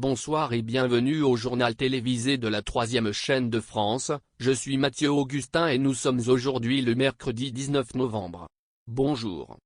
Bonsoir et bienvenue au journal télévisé de la 3e chaîne de France, je suis Mathieu Augustin et nous sommes aujourd'hui le mercredi 19 novembre. Bonjour.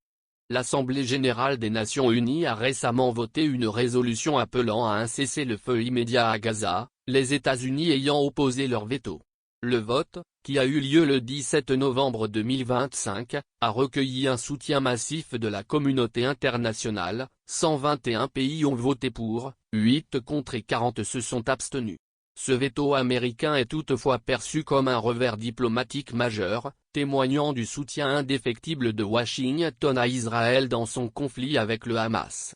L'Assemblée générale des Nations unies a récemment voté une résolution appelant à un cessez-le-feu immédiat à Gaza, les États-Unis ayant opposé leur veto. Le vote, qui a eu lieu le 17 novembre 2025, a recueilli un soutien massif de la communauté internationale, 121 pays ont voté pour, 8 contre et 40 se sont abstenus. Ce veto américain est toutefois perçu comme un revers diplomatique majeur, témoignant du soutien indéfectible de Washington à Israël dans son conflit avec le Hamas.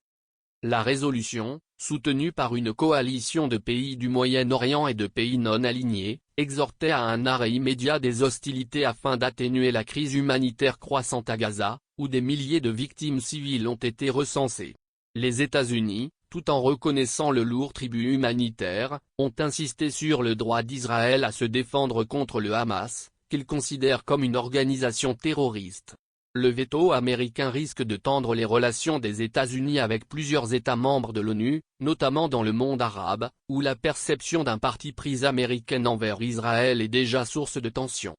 La résolution, soutenue par une coalition de pays du Moyen-Orient et de pays non alignés, exhortait à un arrêt immédiat des hostilités afin d'atténuer la crise humanitaire croissante à Gaza, où des milliers de victimes civiles ont été recensées. Les États-Unis, tout en reconnaissant le lourd tribut humanitaire, ont insisté sur le droit d'Israël à se défendre contre le Hamas, qu'ils considèrent comme une organisation terroriste. Le veto américain risque de tendre les relations des États-Unis avec plusieurs États membres de l'ONU, notamment dans le monde arabe, où la perception d'un parti pris américain envers Israël est déjà source de tensions.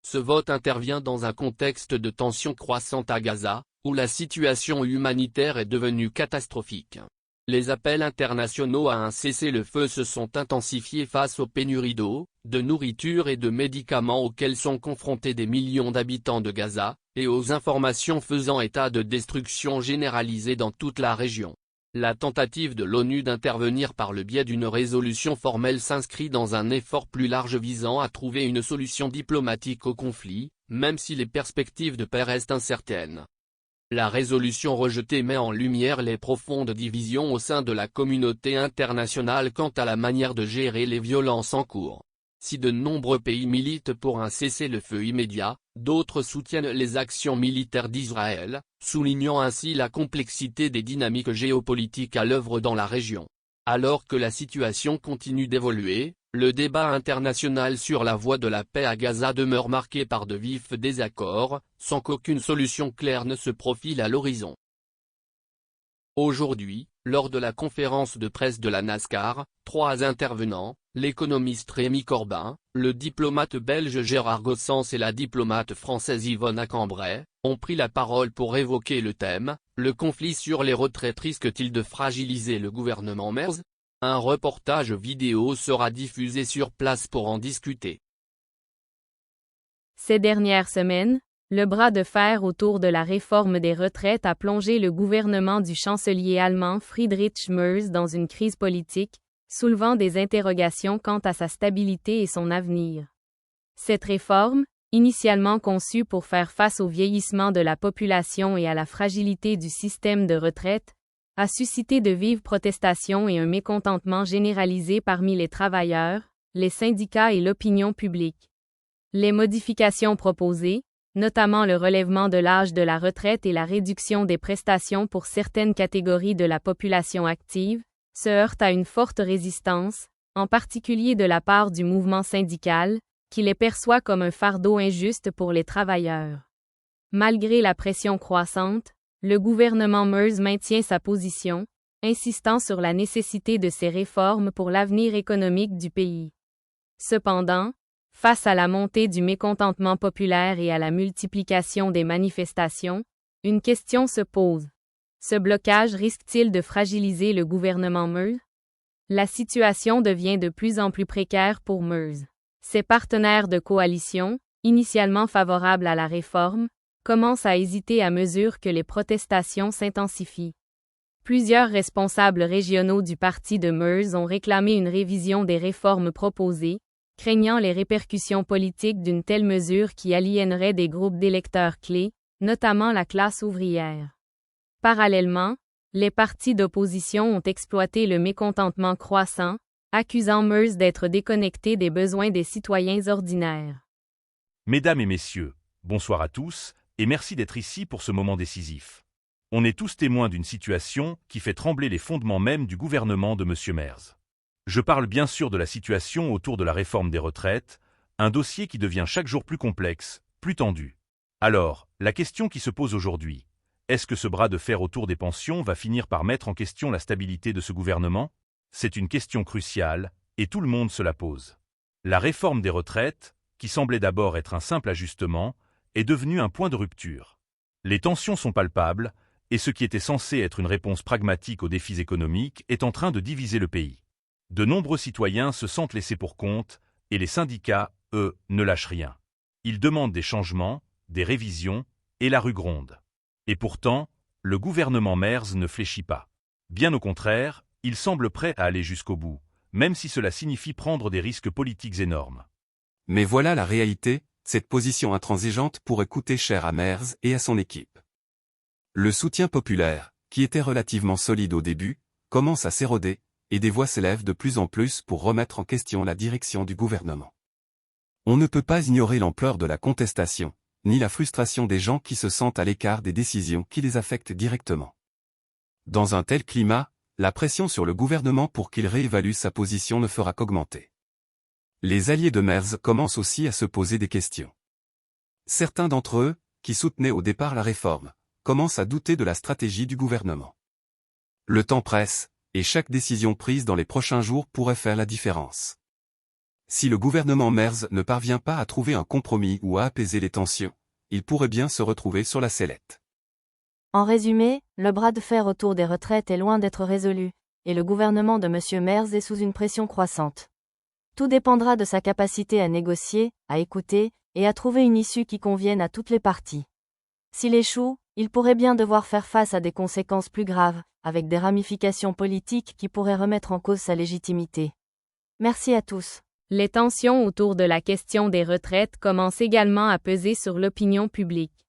Ce vote intervient dans un contexte de tensions croissantes à Gaza, où la situation humanitaire est devenue catastrophique. Les appels internationaux à un cessez-le-feu se sont intensifiés face aux pénuries d'eau, de nourriture et de médicaments auxquels sont confrontés des millions d'habitants de Gaza, et aux informations faisant état de destruction généralisée dans toute la région. La tentative de l'ONU d'intervenir par le biais d'une résolution formelle s'inscrit dans un effort plus large visant à trouver une solution diplomatique au conflit, même si les perspectives de paix restent incertaines. La résolution rejetée met en lumière les profondes divisions au sein de la communauté internationale quant à la manière de gérer les violences en cours. Si de nombreux pays militent pour un cessez-le-feu immédiat, d'autres soutiennent les actions militaires d'Israël, soulignant ainsi la complexité des dynamiques géopolitiques à l'œuvre dans la région. Alors que la situation continue d'évoluer, le débat international sur la voie de la paix à Gaza demeure marqué par de vifs désaccords, sans qu'aucune solution claire ne se profile à l'horizon. Aujourd'hui, lors de la conférence de presse de la NASCAR, 3 intervenants, l'économiste Rémi Corbin, le diplomate belge Gérard Gossens et la diplomate française Yvonne Cambray, ont pris la parole pour évoquer le thème « Le conflit sur les retraites risque-t-il de fragiliser le gouvernement Merz ?» Un reportage vidéo sera diffusé sur place pour en discuter. Ces dernières semaines, le bras de fer autour de la réforme des retraites a plongé le gouvernement du chancelier allemand Friedrich Merz dans une crise politique, soulevant des interrogations quant à sa stabilité et son avenir. Cette réforme, initialement conçue pour faire face au vieillissement de la population et à la fragilité du système de retraite, a suscité de vives protestations et un mécontentement généralisé parmi les travailleurs, les syndicats et l'opinion publique. Les modifications proposées, notamment le relèvement de l'âge de la retraite et la réduction des prestations pour certaines catégories de la population active, se heurtent à une forte résistance, en particulier de la part du mouvement syndical, qui les perçoit comme un fardeau injuste pour les travailleurs. Malgré la pression croissante, le gouvernement Merz maintient sa position, insistant sur la nécessité de ces réformes pour l'avenir économique du pays. Cependant, face à la montée du mécontentement populaire et à la multiplication des manifestations, une question se pose. Ce blocage risque-t-il de fragiliser le gouvernement Merz? La situation devient de plus en plus précaire pour Merz. Ses partenaires de coalition, initialement favorables à la réforme, commencent à hésiter à mesure que les protestations s'intensifient. Plusieurs responsables régionaux du parti de Merz ont réclamé une révision des réformes proposées, craignant les répercussions politiques d'une telle mesure qui aliénerait des groupes d'électeurs clés, notamment la classe ouvrière. Parallèlement, les partis d'opposition ont exploité le mécontentement croissant, accusant Merz d'être déconnecté des besoins des citoyens ordinaires. Mesdames et messieurs, bonsoir à tous, et merci d'être ici pour ce moment décisif. On est tous témoins d'une situation qui fait trembler les fondements même du gouvernement de M. Merz. Je parle bien sûr de la situation autour de la réforme des retraites, un dossier qui devient chaque jour plus complexe, plus tendu. Alors, la question qui se pose aujourd'hui, est-ce que ce bras de fer autour des pensions va finir par mettre en question la stabilité de ce gouvernement ? C'est une question cruciale, et tout le monde se la pose. La réforme des retraites, qui semblait d'abord être un simple ajustement, est devenue un point de rupture. Les tensions sont palpables, et ce qui était censé être une réponse pragmatique aux défis économiques est en train de diviser le pays. De nombreux citoyens se sentent laissés pour compte, et les syndicats, eux, ne lâchent rien. Ils demandent des changements, des révisions, et la rue gronde. Et pourtant, le gouvernement Merz ne fléchit pas. Bien au contraire, il semble prêt à aller jusqu'au bout, même si cela signifie prendre des risques politiques énormes. Mais voilà la réalité, cette position intransigeante pourrait coûter cher à Merz et à son équipe. Le soutien populaire, qui était relativement solide au début, commence à s'éroder, et des voix s'élèvent de plus en plus pour remettre en question la direction du gouvernement. On ne peut pas ignorer l'ampleur de la contestation, ni la frustration des gens qui se sentent à l'écart des décisions qui les affectent directement. Dans un tel climat, la pression sur le gouvernement pour qu'il réévalue sa position ne fera qu'augmenter. Les alliés de Merz commencent aussi à se poser des questions. Certains d'entre eux, qui soutenaient au départ la réforme, commencent à douter de la stratégie du gouvernement. Le temps presse, et chaque décision prise dans les prochains jours pourrait faire la différence. Si le gouvernement Merz ne parvient pas à trouver un compromis ou à apaiser les tensions, il pourrait bien se retrouver sur la sellette. En résumé, le bras de fer autour des retraites est loin d'être résolu, et le gouvernement de M. Merz est sous une pression croissante. Tout dépendra de sa capacité à négocier, à écouter, et à trouver une issue qui convienne à toutes les parties. S'il échoue, il pourrait bien devoir faire face à des conséquences plus graves, avec des ramifications politiques qui pourraient remettre en cause sa légitimité. Merci à tous. Les tensions autour de la question des retraites commencent également à peser sur l'opinion publique.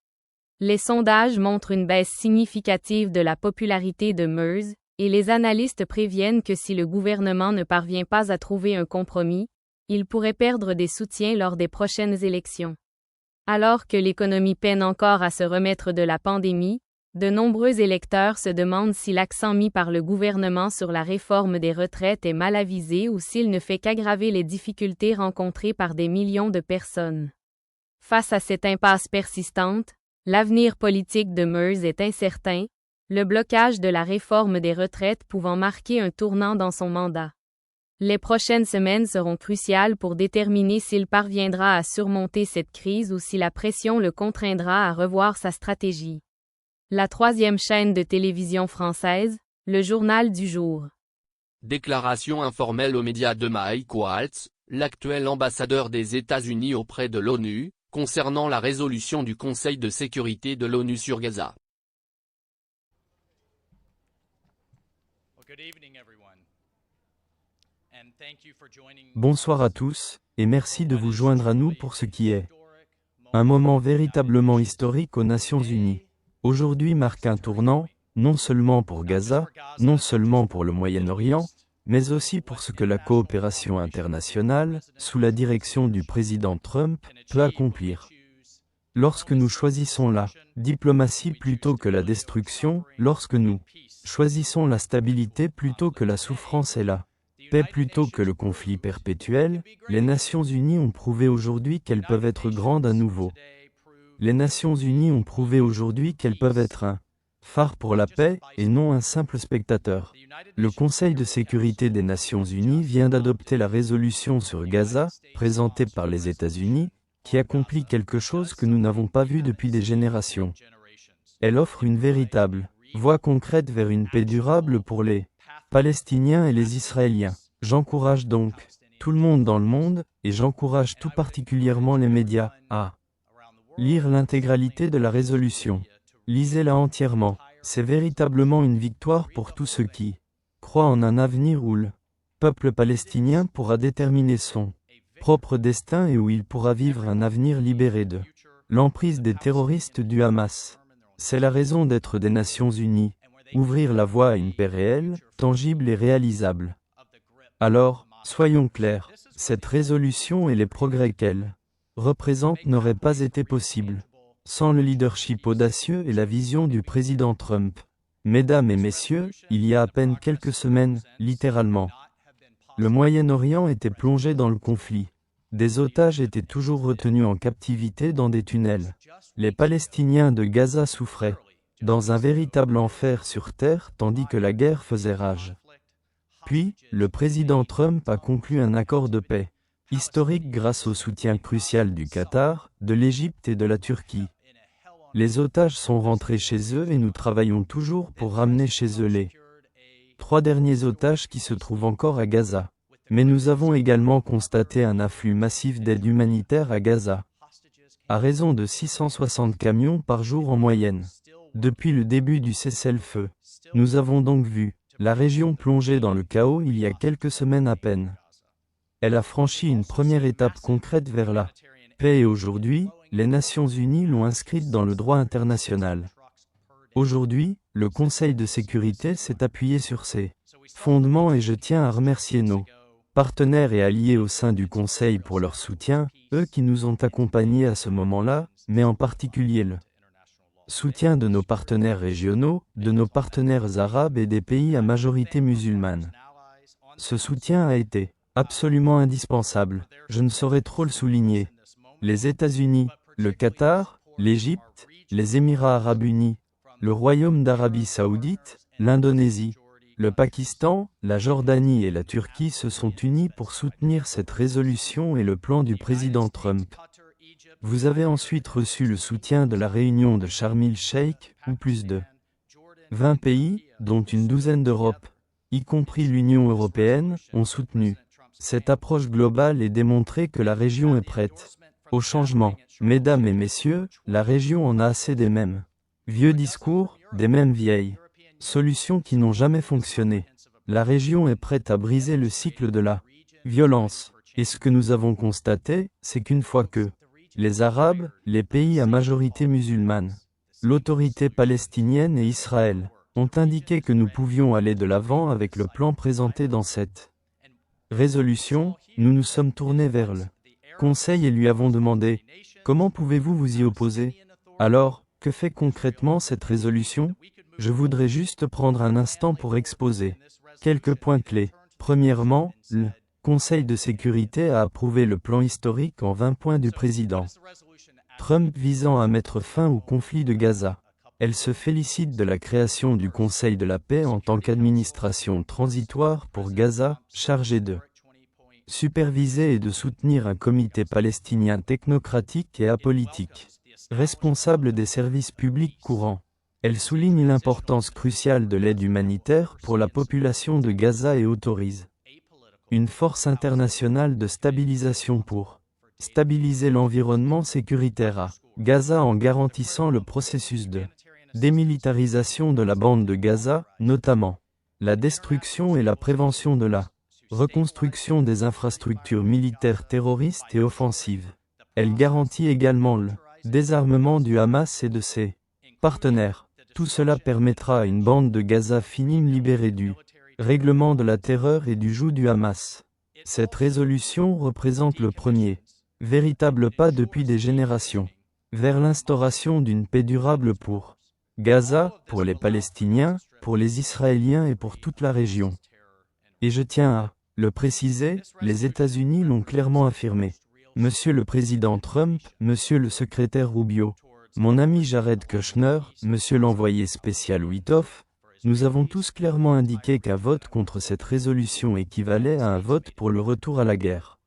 Les sondages montrent une baisse significative de la popularité de Merz, et les analystes préviennent que si le gouvernement ne parvient pas à trouver un compromis, il pourrait perdre des soutiens lors des prochaines élections. Alors que l'économie peine encore à se remettre de la pandémie, de nombreux électeurs se demandent si l'accent mis par le gouvernement sur la réforme des retraites est mal avisé ou s'il ne fait qu'aggraver les difficultés rencontrées par des millions de personnes. Face à cette impasse persistante, l'avenir politique de Merz est incertain, le blocage de la réforme des retraites pouvant marquer un tournant dans son mandat. Les prochaines semaines seront cruciales pour déterminer s'il parviendra à surmonter cette crise ou si la pression le contraindra à revoir sa stratégie. La troisième chaîne de télévision française, le Journal du Jour. Déclaration informelle aux médias de Mike Waltz, l'actuel ambassadeur des États-Unis auprès de l'ONU, concernant la résolution du Conseil de sécurité de l'ONU sur Gaza. Bonsoir à tous, et merci de vous joindre à nous pour ce qui est un moment véritablement historique aux Nations Unies. Aujourd'hui marque un tournant, non seulement pour Gaza, non seulement pour le Moyen-Orient, mais aussi pour ce que la coopération internationale, sous la direction du président Trump, peut accomplir. Lorsque nous choisissons la diplomatie plutôt que la destruction, lorsque nous choisissons la stabilité plutôt que la souffrance et la paix plutôt que le conflit perpétuel, les Nations Unies ont prouvé aujourd'hui qu'elles peuvent être grandes à nouveau. Les Nations Unies ont prouvé aujourd'hui qu'elles peuvent être un phare pour la paix et non un simple spectateur. Le Conseil de sécurité des Nations Unies vient d'adopter la résolution sur Gaza, présentée par les États-Unis, qui accomplit quelque chose que nous n'avons pas vu depuis des générations. Elle offre une véritable voie concrète vers une paix durable pour les Palestiniens et les Israéliens. J'encourage donc tout le monde dans le monde, et j'encourage tout particulièrement les médias, à lire l'intégralité de la résolution. Lisez-la entièrement. C'est véritablement une victoire pour tous ceux qui croient en un avenir où le peuple palestinien pourra déterminer son propre destin et où il pourra vivre un avenir libéré de l'emprise des terroristes du Hamas. C'est la raison d'être des Nations Unies. Ouvrir la voie à une paix réelle, tangible et réalisable. Alors, soyons clairs, cette résolution et les progrès qu'elle représente n'auraient pas été possibles sans le leadership audacieux et la vision du président Trump. Mesdames et messieurs, il y a à peine quelques semaines, littéralement, le Moyen-Orient était plongé dans le conflit. Des otages étaient toujours retenus en captivité dans des tunnels. Les Palestiniens de Gaza souffraient dans un véritable enfer sur terre tandis que la guerre faisait rage. Puis, le président Trump a conclu un accord de paix, historique grâce au soutien crucial du Qatar, de l'Égypte et de la Turquie. Les otages sont rentrés chez eux et nous travaillons toujours pour ramener chez eux les 3 derniers otages qui se trouvent encore à Gaza. Mais nous avons également constaté un afflux massif d'aide humanitaire à Gaza, à raison de 660 camions par jour en moyenne. Depuis le début du cessez-le-feu, nous avons donc vu la région plongée dans le chaos il y a quelques semaines à peine. Elle a franchi une première étape concrète vers la paix et aujourd'hui, les Nations Unies l'ont inscrite dans le droit international. Aujourd'hui, le Conseil de sécurité s'est appuyé sur ces fondements et je tiens à remercier nos partenaires et alliés au sein du Conseil pour leur soutien, eux qui nous ont accompagnés à ce moment-là, mais en particulier le soutien de nos partenaires régionaux, de nos partenaires arabes et des pays à majorité musulmane. Ce soutien a été absolument indispensable, je ne saurais trop le souligner. Les États-Unis, le Qatar, l'Égypte, les Émirats arabes unis, le Royaume d'Arabie saoudite, l'Indonésie, le Pakistan, la Jordanie et la Turquie se sont unis pour soutenir cette résolution et le plan du président Trump. Vous avez ensuite reçu le soutien de la réunion de Sharm el-Sheikh, où plus de 20 pays, dont une douzaine d'Europe, y compris l'Union européenne, ont soutenu cette approche globale et démontré que la région est prête au changement. Mesdames et messieurs, la région en a assez des mêmes vieux discours, des mêmes vieilles solutions qui n'ont jamais fonctionné. La région est prête à briser le cycle de la violence. Et ce que nous avons constaté, c'est qu'une fois que les Arabes, les pays à majorité musulmane, l'autorité palestinienne et Israël ont indiqué que nous pouvions aller de l'avant avec le plan présenté dans cette résolution, nous nous sommes tournés vers le Conseil et lui avons demandé « Comment pouvez-vous vous y opposer ?» Alors, que fait concrètement cette résolution? Je voudrais juste prendre un instant pour exposer quelques points clés. Premièrement, le Conseil de sécurité a approuvé le plan historique en 20 points du président Trump visant à mettre fin au conflit de Gaza. Elle se félicite de la création du Conseil de la paix en tant qu'administration transitoire pour Gaza, chargée de superviser et de soutenir un comité palestinien technocratique et apolitique, responsable des services publics courants. Elle souligne l'importance cruciale de l'aide humanitaire pour la population de Gaza et autorise une force internationale de stabilisation pour stabiliser l'environnement sécuritaire à Gaza en garantissant le processus de démilitarisation de la bande de Gaza, notamment la destruction et la prévention de la reconstruction des infrastructures militaires terroristes et offensives. Elle garantit également le désarmement du Hamas et de ses partenaires. Tout cela permettra à une bande de Gaza finie libérée du règlement de la terreur et du joug du Hamas. Cette résolution représente le premier véritable pas depuis des générations vers l'instauration d'une paix durable pour Gaza, pour les Palestiniens, pour les Israéliens et pour toute la région. Et je tiens à le préciser, les États-Unis l'ont clairement affirmé. Monsieur le Président Trump, Monsieur le secrétaire Rubio, mon ami Jared Kushner, Monsieur l'envoyé spécial Witkoff, nous avons tous clairement indiqué qu'un vote contre cette résolution équivalait à un vote pour le retour à la guerre.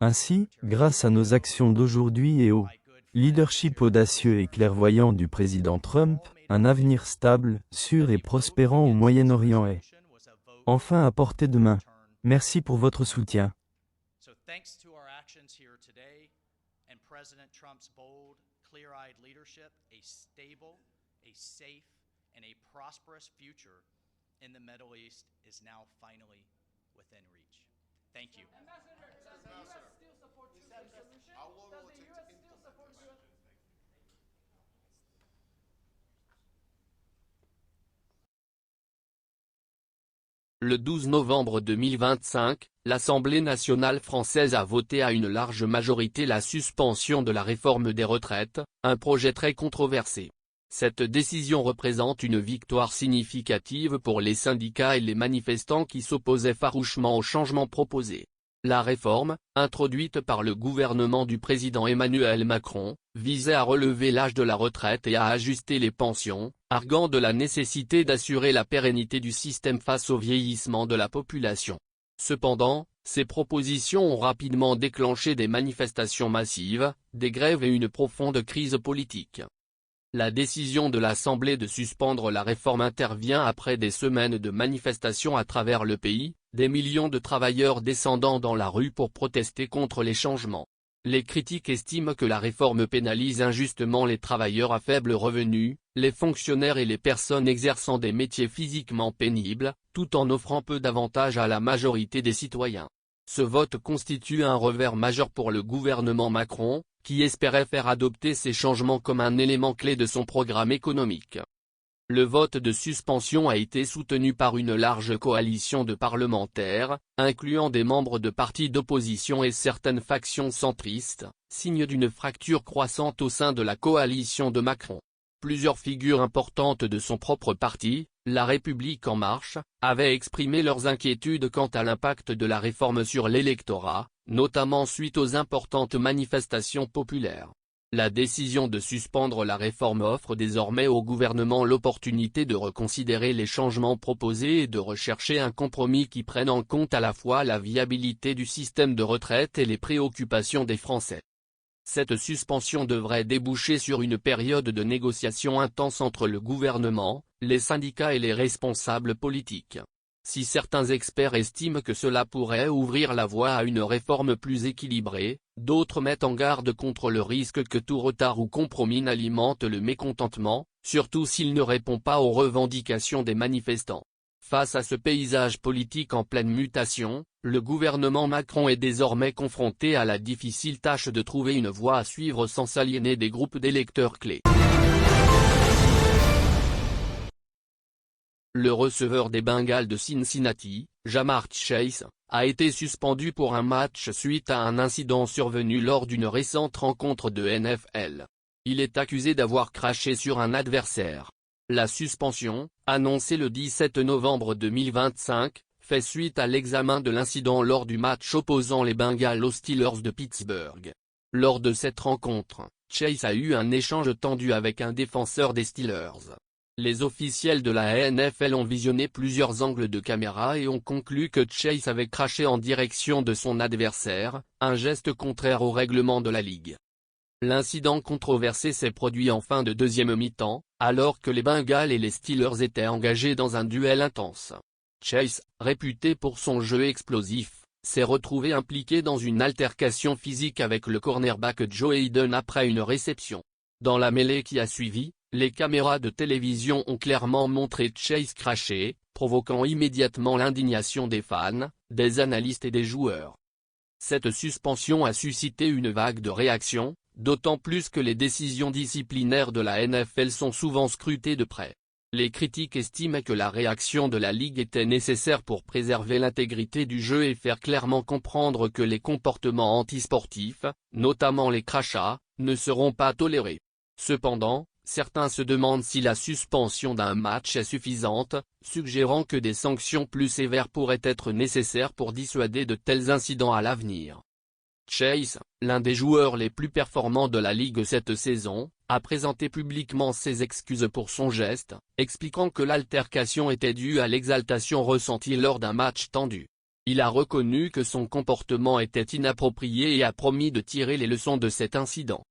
Ainsi, grâce à nos actions d'aujourd'hui et au leadership audacieux et clairvoyant du président Trump, un avenir stable, sûr et prospérant au Moyen-Orient est enfin à portée de main. Merci pour votre soutien. Clear-eyed leadership, a stable, a safe, and a prosperous future in the Middle East is now finally within reach. Thank you. Ambassador, does the U.S. still support your resolution? Does the U.S. still support your... Le 12 novembre 2025, l'Assemblée nationale française a voté à une large majorité la suspension de la réforme des retraites, un projet très controversé. Cette décision représente une victoire significative pour les syndicats et les manifestants qui s'opposaient farouchement au changement proposé. La réforme, introduite par le gouvernement du président Emmanuel Macron, visait à relever l'âge de la retraite et à ajuster les pensions, arguant de la nécessité d'assurer la pérennité du système face au vieillissement de la population. Cependant, ces propositions ont rapidement déclenché des manifestations massives, des grèves et une profonde crise politique. La décision de l'Assemblée de suspendre la réforme intervient après des semaines de manifestations à travers le pays, des millions de travailleurs descendant dans la rue pour protester contre les changements. Les critiques estiment que la réforme pénalise injustement les travailleurs à faible revenu, les fonctionnaires et les personnes exerçant des métiers physiquement pénibles, tout en offrant peu d'avantages à la majorité des citoyens. Ce vote constitue un revers majeur pour le gouvernement Macron, qui espérait faire adopter ces changements comme un élément clé de son programme économique. Le vote de suspension a été soutenu par une large coalition de parlementaires, incluant des membres de partis d'opposition et certaines factions centristes, signe d'une fracture croissante au sein de la coalition de Macron. Plusieurs figures importantes de son propre parti, La République En Marche, avaient exprimé leurs inquiétudes quant à l'impact de la réforme sur l'électorat, notamment suite aux importantes manifestations populaires. La décision de suspendre la réforme offre désormais au gouvernement l'opportunité de reconsidérer les changements proposés et de rechercher un compromis qui prenne en compte à la fois la viabilité du système de retraite et les préoccupations des Français. Cette suspension devrait déboucher sur une période de négociation intense entre le gouvernement, les syndicats et les responsables politiques. Si certains experts estiment que cela pourrait ouvrir la voie à une réforme plus équilibrée, d'autres mettent en garde contre le risque que tout retard ou compromis n'alimente le mécontentement, surtout s'il ne répond pas aux revendications des manifestants. Face à ce paysage politique en pleine mutation, le gouvernement Macron est désormais confronté à la difficile tâche de trouver une voie à suivre sans s'aliéner des groupes d'électeurs clés. Le receveur des Bengals de Cincinnati, Ja'Marr Chase, a été suspendu pour un match suite à un incident survenu lors d'une récente rencontre de NFL. Il est accusé d'avoir craché sur un adversaire. La suspension, annoncée le 17 novembre 2025, fait suite à l'examen de l'incident lors du match opposant les Bengals aux Steelers de Pittsburgh. Lors de cette rencontre, Chase a eu un échange tendu avec un défenseur des Steelers. Les officiels de la NFL ont visionné plusieurs angles de caméra et ont conclu que Chase avait craché en direction de son adversaire, un geste contraire au règlement de la ligue. L'incident controversé s'est produit en fin de deuxième mi-temps, alors que les Bengals et les Steelers étaient engagés dans un duel intense. Chase, réputé pour son jeu explosif, s'est retrouvé impliqué dans une altercation physique avec le cornerback Joe Hayden après une réception. Dans la mêlée qui a suivi, les caméras de télévision ont clairement montré Chase cracher, provoquant immédiatement l'indignation des fans, des analystes et des joueurs. Cette suspension a suscité une vague de réactions, d'autant plus que les décisions disciplinaires de la NFL sont souvent scrutées de près. Les critiques estiment que la réaction de la Ligue était nécessaire pour préserver l'intégrité du jeu et faire clairement comprendre que les comportements antisportifs, notamment les crachats, ne seront pas tolérés. Cependant, certains se demandent si la suspension d'un match est suffisante, suggérant que des sanctions plus sévères pourraient être nécessaires pour dissuader de tels incidents à l'avenir. Chase, l'un des joueurs les plus performants de la ligue cette saison, a présenté publiquement ses excuses pour son geste, expliquant que l'altercation était due à l'exaltation ressentie lors d'un match tendu. Il a reconnu que son comportement était inapproprié et a promis de tirer les leçons de cet incident.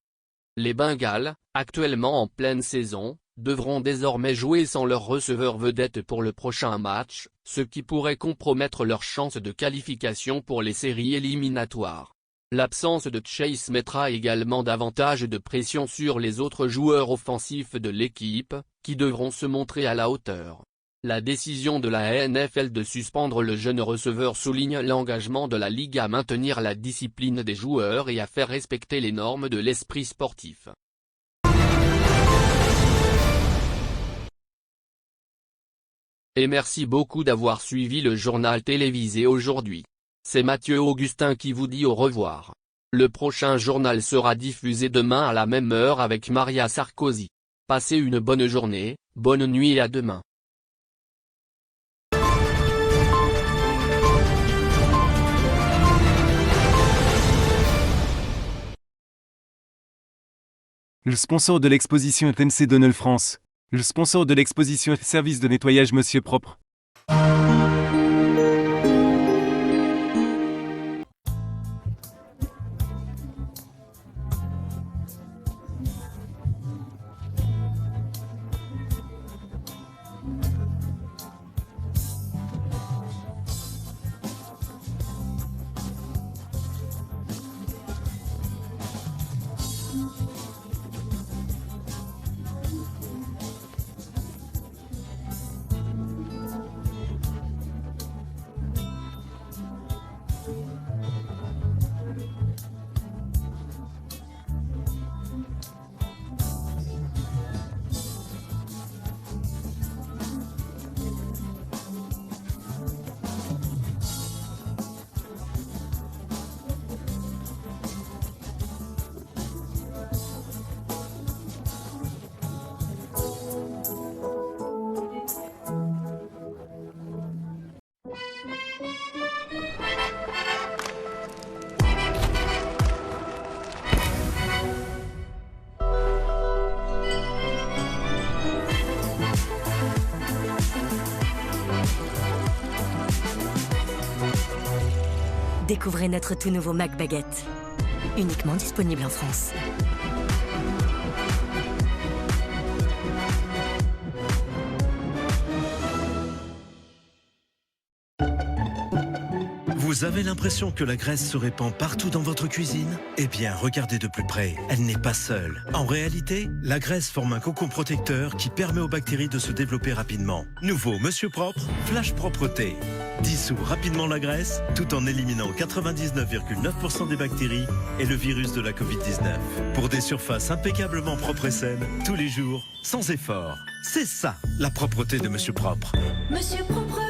Les Bengals, actuellement en pleine saison, devront désormais jouer sans leur receveur vedette pour le prochain match, ce qui pourrait compromettre leurs chances de qualification pour les séries éliminatoires. L'absence de Chase mettra également davantage de pression sur les autres joueurs offensifs de l'équipe, qui devront se montrer à la hauteur. La décision de la NFL de suspendre le jeune receveur souligne l'engagement de la Ligue à maintenir la discipline des joueurs et à faire respecter les normes de l'esprit sportif. Et merci beaucoup d'avoir suivi le journal télévisé aujourd'hui. C'est Mathieu Augustin qui vous dit au revoir. Le prochain journal sera diffusé demain à la même heure avec Maria Sarkozy. Passez une bonne journée, bonne nuit et à demain. Le sponsor de l'exposition est MC Donald France. Le sponsor de l'exposition est Service de nettoyage Monsieur Propre. Découvrez notre tout nouveau Mac Baguette. Uniquement disponible en France. Vous avez l'impression que la graisse se répand partout dans votre cuisine? Eh bien, regardez de plus près, elle n'est pas seule. En réalité, la graisse forme un cocon protecteur qui permet aux bactéries de se développer rapidement. Nouveau Monsieur Propre, Flash Propreté. Dissout rapidement la graisse, tout en éliminant 99,9% des bactéries et le virus de la Covid-19. Pour des surfaces impeccablement propres et saines, tous les jours, sans effort. C'est ça, la propreté de Monsieur Propre. Monsieur Propre.